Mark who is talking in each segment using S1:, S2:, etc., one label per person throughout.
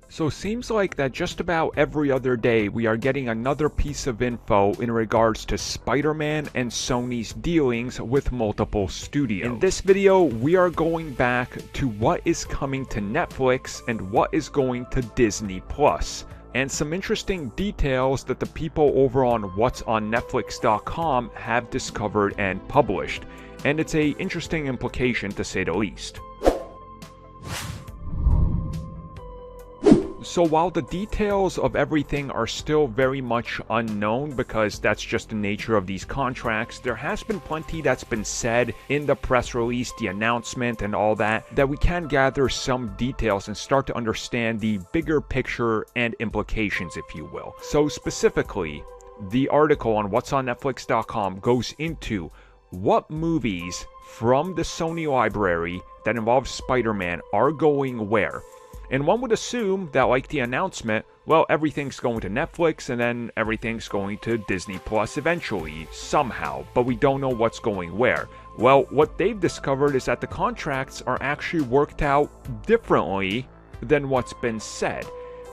S1: So seems like that just about every other day we are getting another piece of info in regards to Spider-Man and Sony's dealings with multiple studios. In this video, we are going back to what is coming to Netflix and what is going to Disney Plus, and some interesting details that the people over on whatsonnetflix.com have discovered and published, and it's an interesting implication to say the least. So while the details of everything are still very much unknown because that's just the nature of these contracts, there has been plenty that's been said in the press release, the announcement and all that we can gather some details and start to understand the bigger picture and implications, if you will. So specifically, the article on whatsonnetflix.com goes into what movies from the Sony library that involve Spider-Man are going where. And one would assume that, like the announcement, well, everything's going to Netflix and then everything's going to Disney Plus eventually, somehow, but we don't know what's going where. Well, what they've discovered is that the contracts are actually worked out differently than what's been said,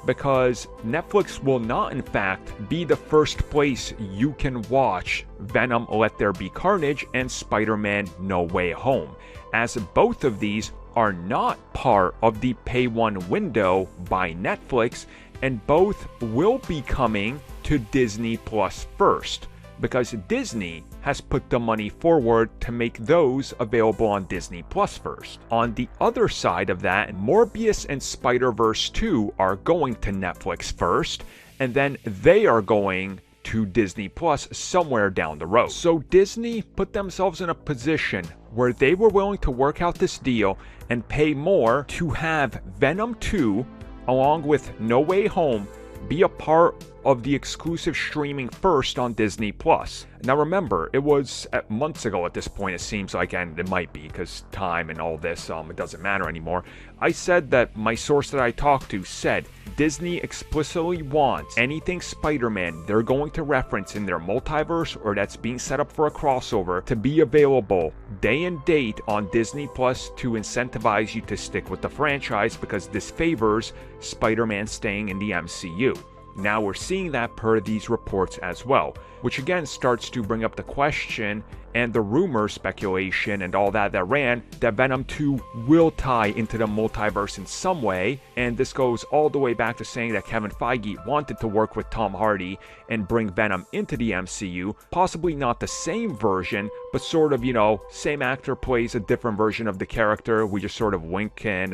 S1: because Netflix will not, in fact, be the first place you can watch Venom Let There Be Carnage and Spider-Man No Way Home, as both of these are not part of the Pay One window by Netflix, and both will be coming to Disney Plus first, because Disney has put the money forward to make those available on Disney Plus first. On the other side of that, Morbius and Spider-Verse 2 are going to Netflix first, and then they are going to Disney Plus somewhere down the road. So Disney put themselves in a position where they were willing to work out this deal and pay more to have Venom 2 along with No Way Home be a part of the exclusive streaming first on Disney Plus. Now remember, it was months ago at this point, it seems like, and it might be because time and all this, it doesn't matter anymore. I said that my source that I talked to said Disney explicitly wants anything Spider-Man they're going to reference in their multiverse or that's being set up for a crossover to be available day and date on Disney Plus to incentivize you to stick with the franchise, because this favors Spider-Man staying in the MCU. Now we're seeing that per these reports as well, which again starts to bring up the question and the rumor, speculation, and all that ran that Venom 2 will tie into the multiverse in some way, and this goes all the way back to saying that Kevin Feige wanted to work with Tom Hardy and bring Venom into the MCU, possibly not the same version, but sort of, same actor plays a different version of the character, we just sort of wink and,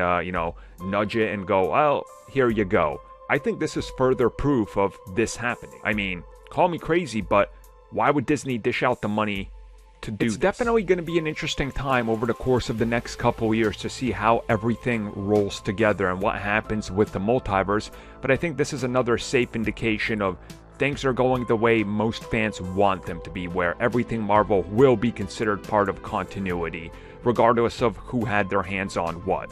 S1: nudge it and go, well, here you go. I think this is further proof of this happening. I mean, call me crazy, but why would Disney dish out the money to do this? It's definitely going to be an interesting time over the course of the next couple years to see how everything rolls together and what happens with the multiverse, but I think this is another safe indication of things are going the way most fans want them to be, where everything Marvel will be considered part of continuity, regardless of who had their hands on what.